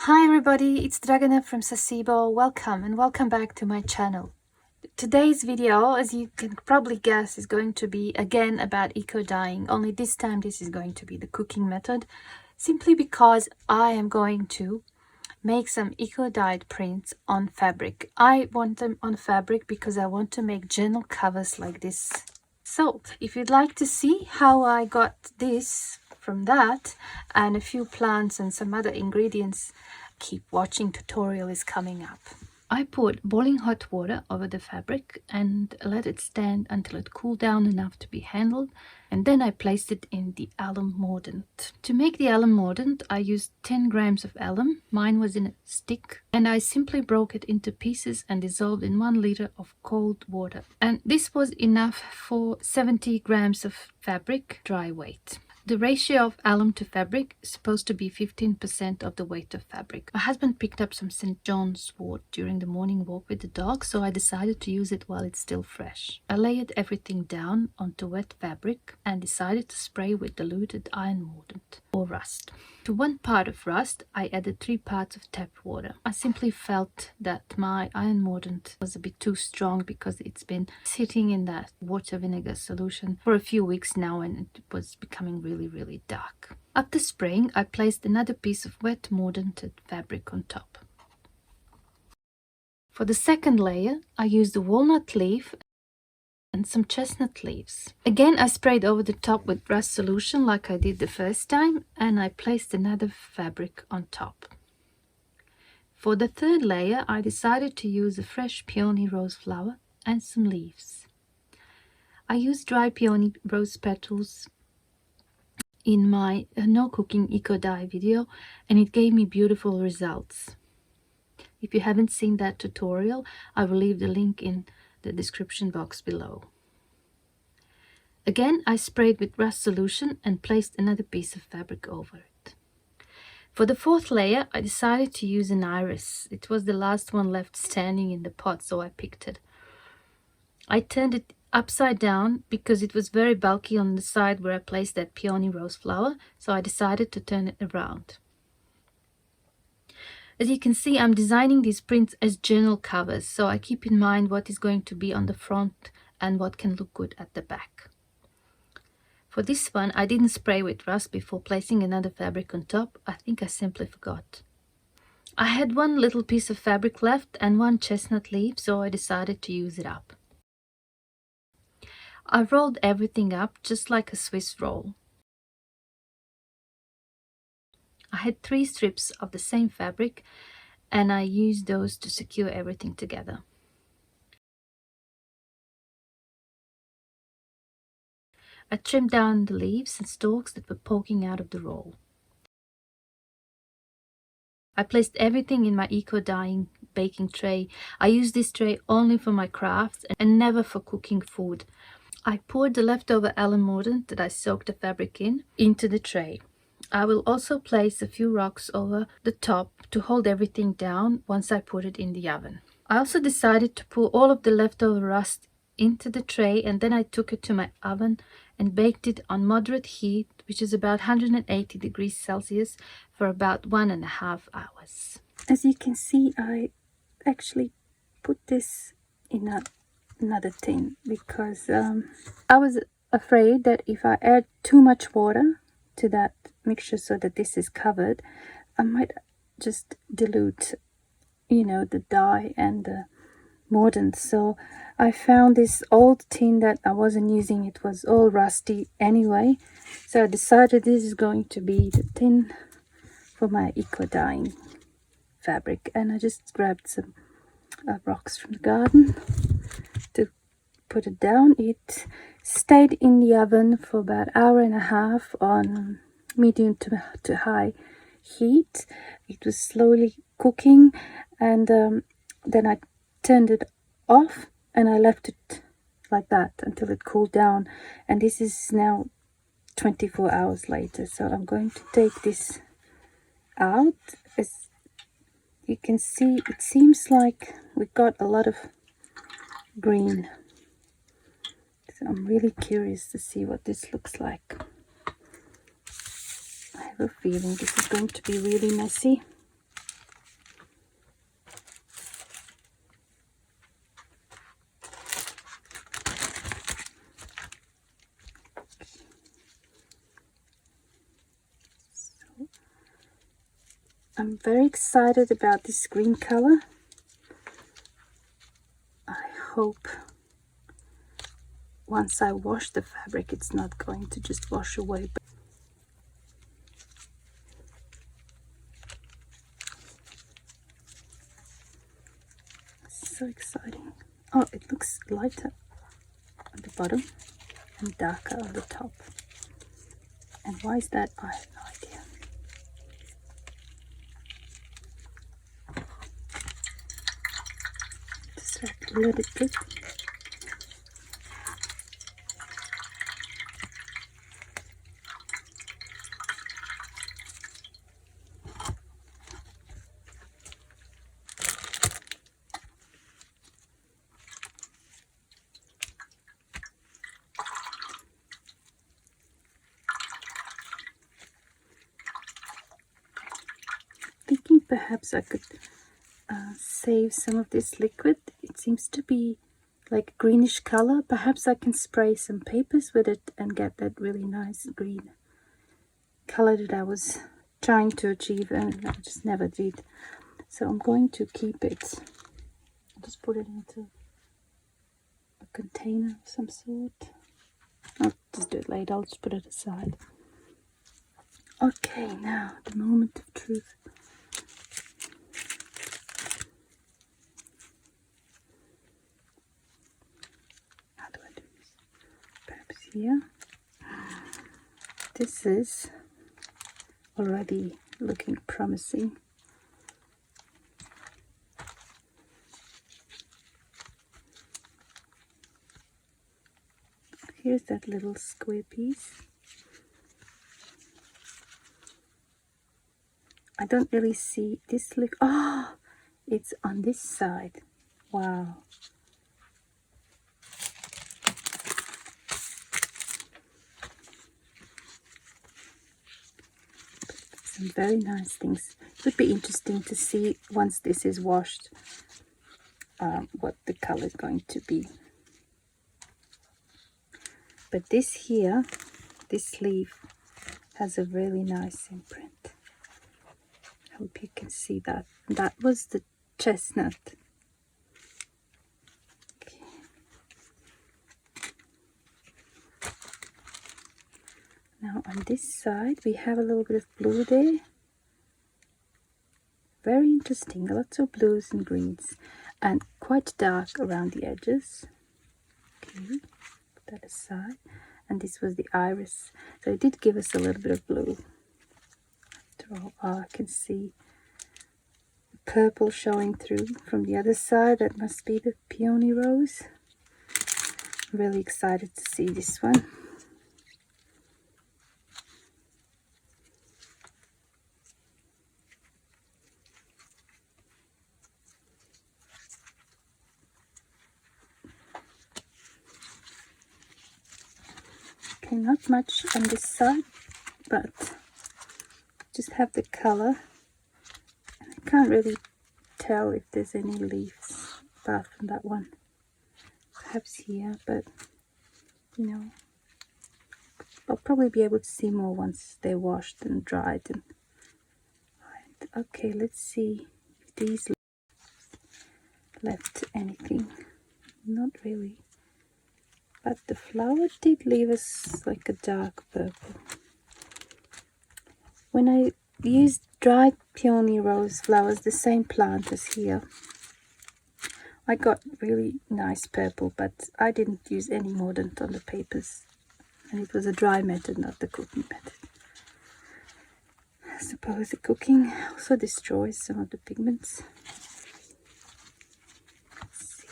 Hi everybody, it's Dragana from Saacibo. Welcome and welcome back to my channel. Today's video, as you can probably guess, is going to be again about eco dyeing, only this time this is going to be the cooking method, simply because I am going to make some eco dyed prints on fabric. I want them on fabric because I want to make journal covers like this. So if you'd like to see how I got this from that and a few plants and some other ingredients, keep watching, tutorial is coming up. I poured boiling hot water over the fabric and let it stand until it cooled down enough to be handled, and then I placed it in the alum mordant. To make the alum mordant, I used 10 grams of alum. Mine was in a stick, and I simply broke it into pieces and dissolved in 1 liter of cold water. And this was enough for 70 grams of fabric dry weight. The ratio of alum to fabric is supposed to be 15% of the weight of fabric. My husband picked up some St. John's wort during the morning walk with the dog, so I decided to use it while it's still fresh. I layered everything down onto wet fabric and decided to spray with diluted iron mordant or rust. To 1 part of rust, I added 3 parts of tap water. I simply felt that my iron mordant was a bit too strong because it's been sitting in that water vinegar solution for a few weeks now and it was becoming really dark. After spraying, I placed another piece of wet mordanted fabric on top. For the second layer, I used a walnut leaf and some chestnut leaves. Again, I sprayed over the top with rust solution like I did the first time, and I placed another fabric on top. For the third layer, I decided to use a fresh peony rose flower and some leaves. I used dry peony rose petals in my no cooking eco dye video, and it gave me beautiful results. If you haven't seen that tutorial, I will leave the link in the description box below. Again, I sprayed with rust solution and placed another piece of fabric over it. For the fourth layer, I decided to use an iris. It was the last one left standing in the pot, so I picked it. I turned it upside down because it was very bulky on the side where I placed that peony rose flower, so I decided to turn it around. As you can see, I'm designing these prints as journal covers, so I keep in mind what is going to be on the front and what can look good at the back. For this one, I didn't spray with rust before placing another fabric on top. I think I simply forgot. I had 1 little piece of fabric left and 1 chestnut leaf, so I decided to use it up. I rolled everything up just like a Swiss roll. I had 3 strips of the same fabric and I used those to secure everything together. I trimmed down the leaves and stalks that were poking out of the roll. I placed everything in my eco dyeing baking tray. I use this tray only for my crafts and never for cooking food. I poured the leftover alum mordant that I soaked the fabric in into the tray. I will also place a few rocks over the top to hold everything down once I put it in the oven. I also decided to pour all of the leftover rust into the tray, and then I took it to my oven and baked it on moderate heat, which is about 180 degrees Celsius, for about 1.5 hours. As you can see, I actually put this in another tin because I was afraid that if I add too much water to that mixture so that this is covered, I might just dilute, the dye and the mordant. So I found this old tin that I wasn't using. It was all rusty anyway, so I decided this is going to be the tin for my eco dyeing fabric, and I just grabbed some rocks from the garden to put it down. It stayed in the oven for about 1.5 hours on medium to high heat. It was slowly cooking, and then I turned it off and I left it like that until it cooled down, and this is now 24 hours later. So I'm going to take this out. As you can see, it seems like we got a lot of green, so I'm really curious to see what this looks like. I have a feeling this is going to be really messy. I'm very excited about this green color. I hope once I wash the fabric it's not going to just wash away. So exciting. Oh, it looks lighter on the bottom and darker on the top. And why is that? I have no idea. Just let it drip. Thinking perhaps I could save some of this liquid. It seems to be like greenish color. Perhaps I can spray some papers with it and get that really nice green color that I was trying to achieve and I just never did. So I'm going to keep it. I'll just put it into a container of some sort. I'll just do it later. I'll just put it aside. Okay, now the moment of truth. How do I do this? Perhaps here. This is already looking promising. Here's that little square piece. I don't really see this look. Oh, it's on this side. Wow. Some very nice things. It would be interesting to see once this is washed what the color is going to be. But this here, this sleeve has a really nice imprint. Hope you can see that. That was the chestnut. Okay. Now on this side we have a little bit of blue there. Very interesting, lots of blues and greens and quite dark around the edges. Okay, put that aside. And this was the iris, so it did give us a little bit of blue. Oh, I can see purple showing through from the other side. That must be the peony rose. I'm really excited to see this one. Okay, not much on this side, but just have the color. And I can't really tell if there's any leaves apart from that one. Perhaps here, but you know, I'll probably be able to see more once they're washed and dried. And right, okay, let's see if these left anything. Not really, but the flower did leave us like a dark purple. When I used dried peony rose flowers, the same plant as here, I got really nice purple, but I didn't use any mordant on the papers, and it was a dry method, not the cooking method. I suppose the cooking also destroys some of the pigments. Let's see.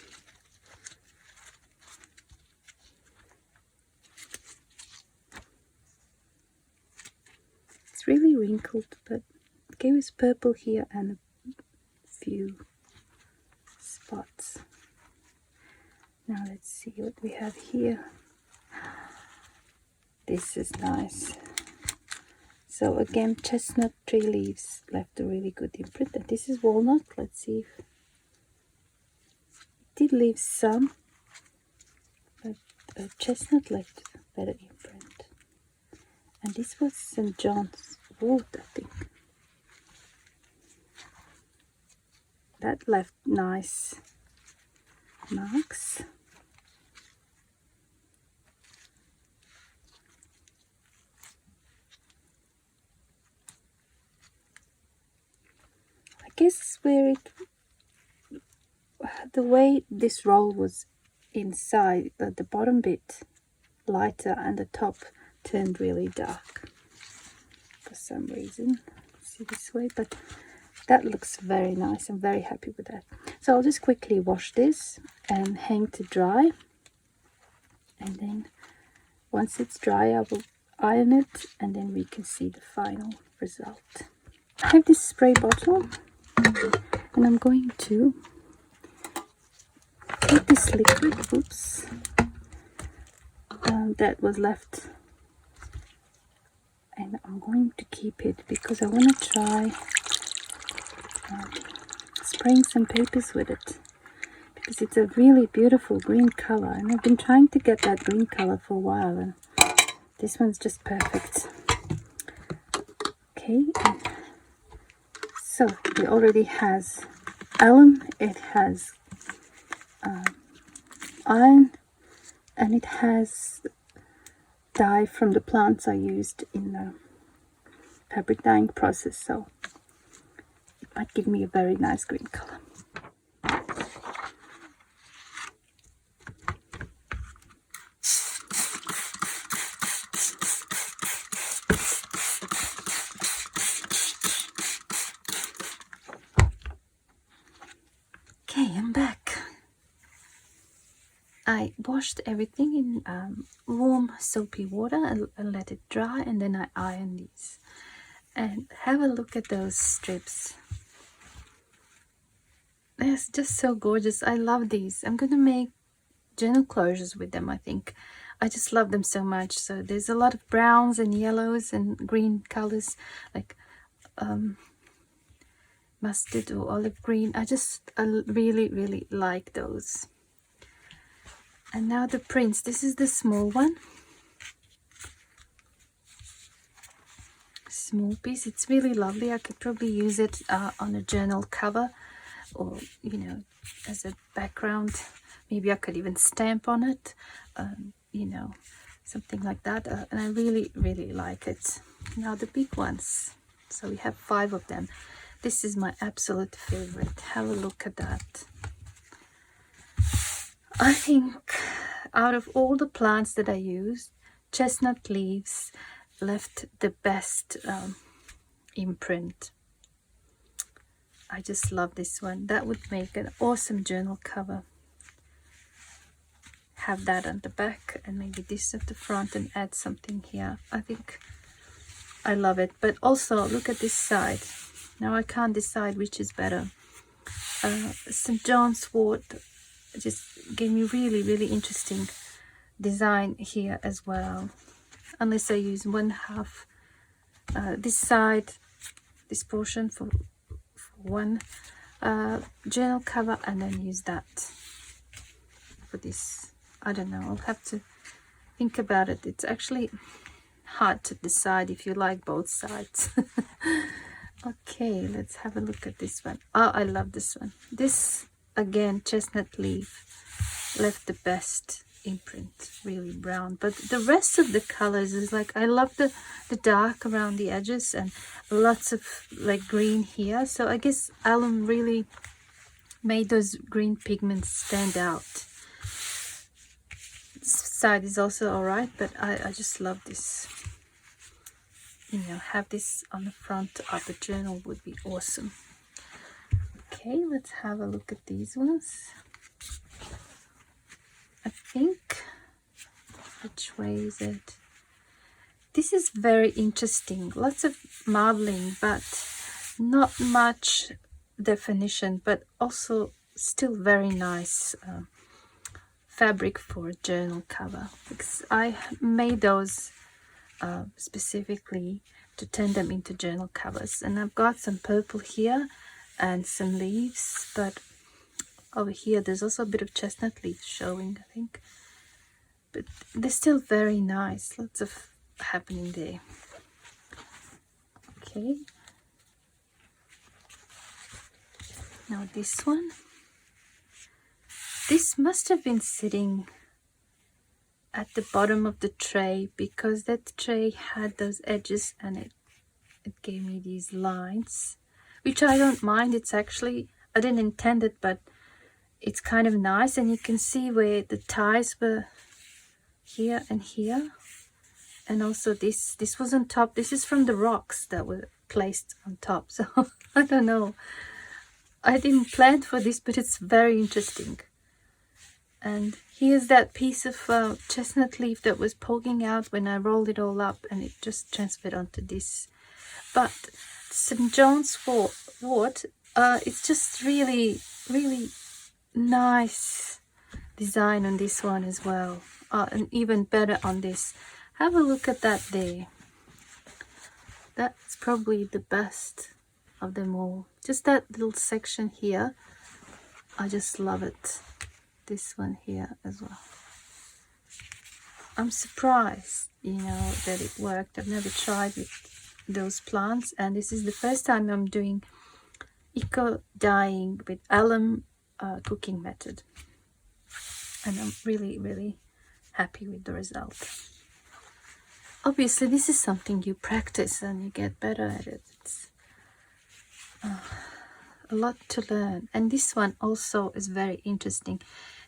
It's really wrinkled, but it gave us purple here and a few spots. Now let's see what we have here. This is nice. So again, chestnut tree leaves left a really good imprint. And this is walnut. Let's see if it did leave some, but chestnut left a better imprint. And this was St. John's wort, I think. that left nice marks. I guess where the way this roll was inside, the bottom bit lighter and the top turned really dark for some reason. See this way, but that looks very nice. I'm very happy with that. So I'll just quickly wash this and hang to dry, and then once it's dry I will iron it, and then we can see the final result. I have this spray bottle, and I'm going to take this liquid, that was left, and I'm going to keep it because I want to try spraying some papers with it, because it's a really beautiful green color, and I've been trying to get that green color for a while, and this one's just perfect. Okay, so it already has alum, it has iron, and it has dye from the plants I used in the fabric dyeing process, so it might give me a very nice green color. Okay, I'm back. I washed everything in warm soapy water and let it dry, and then I ironed these. And have a look at those strips. It's just so gorgeous. I love these. I'm going to make journal closures with them, I think. I just love them so much. So there's a lot of browns and yellows and green colors, like mustard or olive green. I really like those. And now the prints. This is the small one. Small piece. It's really lovely. I could probably use it on a journal cover, or as a background. Maybe I could even stamp on it, something like that. And I really like it. Now the big ones. So we have 5 of them. This is my absolute favorite. Have a look at that. I think out of all the plants that I used, chestnut leaves left the best imprint. I just love this one. That would make an awesome journal cover. Have that on the back and maybe this at the front, and add something here. I think I love it. But also look at this side. Now I can't decide which is better. St. John's wort just gave me really interesting design here as well, unless I use 1/2 this side, this portion for one journal cover, and then use that for this. I don't know, I'll have to think about it. It's actually hard to decide if you like both sides. Okay, let's have a look at this one. Oh, I love this one. This again, chestnut leaf left the best imprint, really brown, but the rest of the colors is like, I love the dark around the edges and lots of like green here. So I guess alum really made those green pigments stand out. This side is also all right, but I just love this. Have this on the front of the journal would be awesome. Okay, let's have a look at these ones. I think, which way is it? This is very interesting. Lots of marbling, but not much definition, but also still very nice fabric for a journal cover, because I made those specifically to turn them into journal covers. And I've got some purple here and some leaves, but over here there's also a bit of chestnut leaf showing, I think, but they're still very nice. Lots of happening there. Okay, Now this one. This must have been sitting at the bottom of the tray because that tray had those edges and it gave me these lines, which I don't mind. It's actually, I didn't intend it, but it's kind of nice, and you can see where the ties were here and here, and also this was on top. This is from the rocks that were placed on top, so I don't know, I didn't plan for this, but it's very interesting. And here's that piece of chestnut leaf that was poking out when I rolled it all up, and it just transferred onto this. But St. John's wort, it's just really nice design on this one as well, and even better on this. Have a look at that there. That's probably the best of them all. Just that little section here, I just love it. This one here as well. I'm surprised, you know, that it worked. I've never tried with those plants, and this is the first time I'm doing eco dyeing with alum cooking method, and I'm really happy with the result. Obviously this is something you practice and you get better at it. It's a lot to learn. And this one also is very interesting.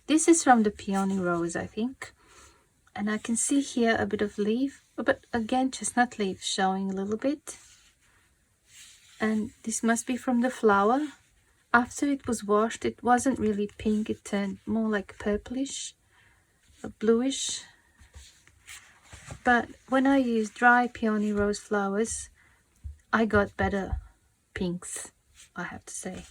This is from the peony rose, I think, and I can see here a bit of leaf, but again chestnut leaf showing a little bit, and this must be from the flower. After it was washed, it wasn't really pink, it turned more like purplish or bluish. But when I used dry peony rose flowers, I got better pinks, I have to say.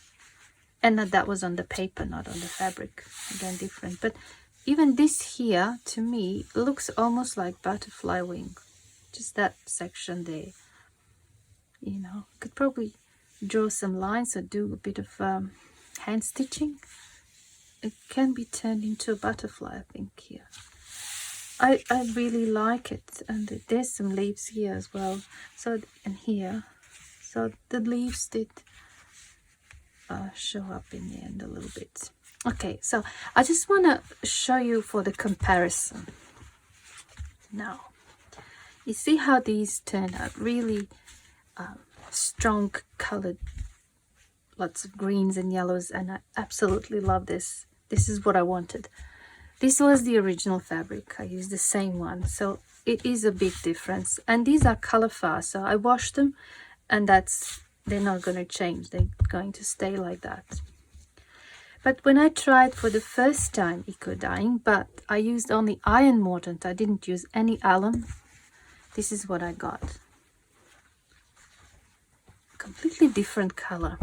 And that was on the paper, not on the fabric. Again, different. But even this here, to me, looks almost like butterfly wing. Just that section there. You know, could probably draw some lines or do a bit of hand stitching. It can be turned into a butterfly, I think, here. I really like it. And there's some leaves here as well. So, and here. So the leaves did show up in the end a little bit. Okay, so I just want to show you for the comparison. Now, you see how these turned out really strong colored, lots of greens and yellows, and I absolutely love this. This is what I wanted. This was the original fabric. I used the same one, so it is a big difference. And these are color fast, so I washed them, and they're not going to change. They're going to stay like that. But when I tried for the first time eco dyeing, but I used only iron mordant, I didn't use any alum, this is what I got. Completely different color.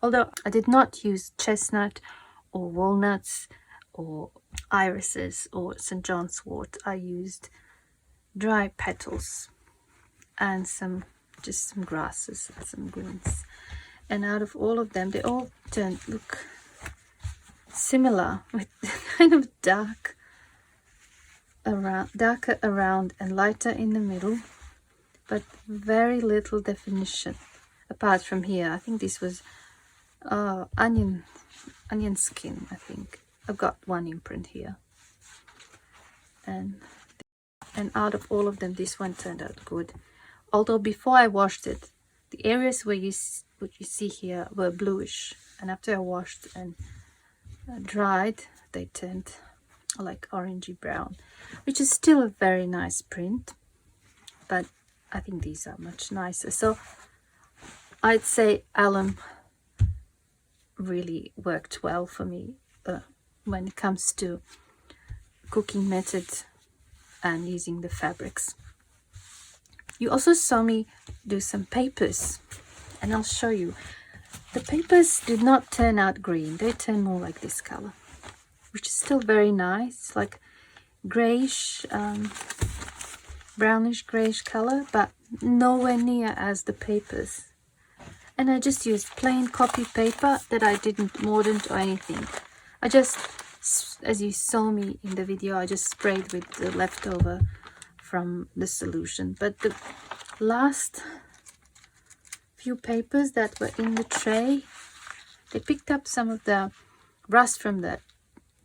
Although I did not use chestnut or walnuts or irises or St. John's wort. I used dry petals and just some grasses and some greens. And out of all of them, they all look similar, with kind of darker around and lighter in the middle, but very little definition apart from here. I think this was onion skin, I think. I've got one imprint here, and out of all of them, this one turned out good. Although before I washed it, the areas what you see here were bluish, and after I washed and dried, they turned like orangey brown, which is still a very nice print, but I think these are much nicer. So I'd say alum really worked well for me when it comes to cooking methods and using the fabrics. You also saw me do some papers, and I'll show you. The papers did not turn out green, they turn more like this color, which is still very nice, like grayish, brownish grayish color, but nowhere near as the papers. And I just used plain copy paper that I didn't mordant or anything. I just, as you saw me in the video, I just sprayed with the leftover from the solution. But the last few papers that were in the tray, They picked up some of the rust from the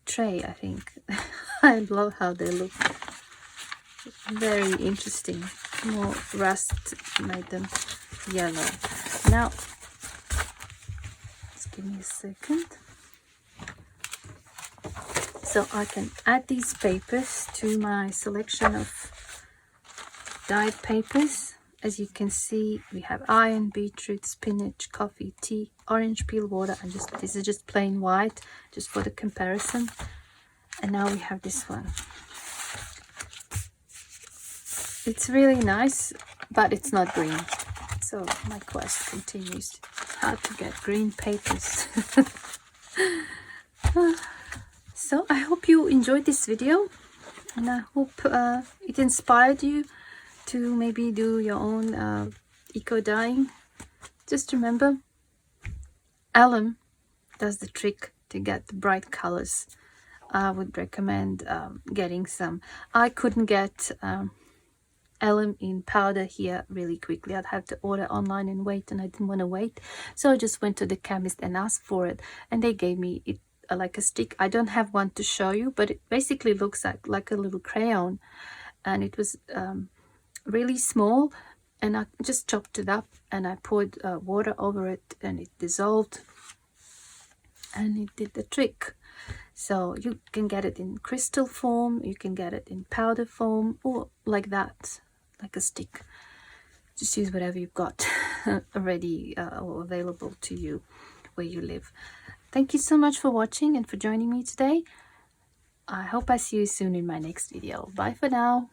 tray, I think. I love how they look. Very interesting. More rust made them yellow. Now, just give me a second. So I can add these papers to my selection of dyed papers. As you can see, we have iron, beetroot, spinach, coffee, tea, orange peel, water, and this is just plain white, just for the comparison. And now we have this one. It's really nice, but it's not green. So my quest continues. How to get green papers. So I hope you enjoyed this video, and I hope it inspired you to maybe do your own eco dyeing. Just remember, alum does the trick to get the bright colors. I would recommend getting some. I couldn't get alum in powder here really quickly. I'd have to order online and wait, and I didn't want to wait, so I just went to the chemist and asked for it, and they gave me it like a stick. I don't have one to show you, but it basically looks like a little crayon, and it was really small, and I just chopped it up and I poured water over it, and it dissolved, and it did the trick. So you can get it in crystal form, you can get it in powder form, or like that, like a stick. Just use whatever you've got already or available to you where you live. Thank you so much for watching and for joining me today. I hope I see you soon in my next video. Bye for now.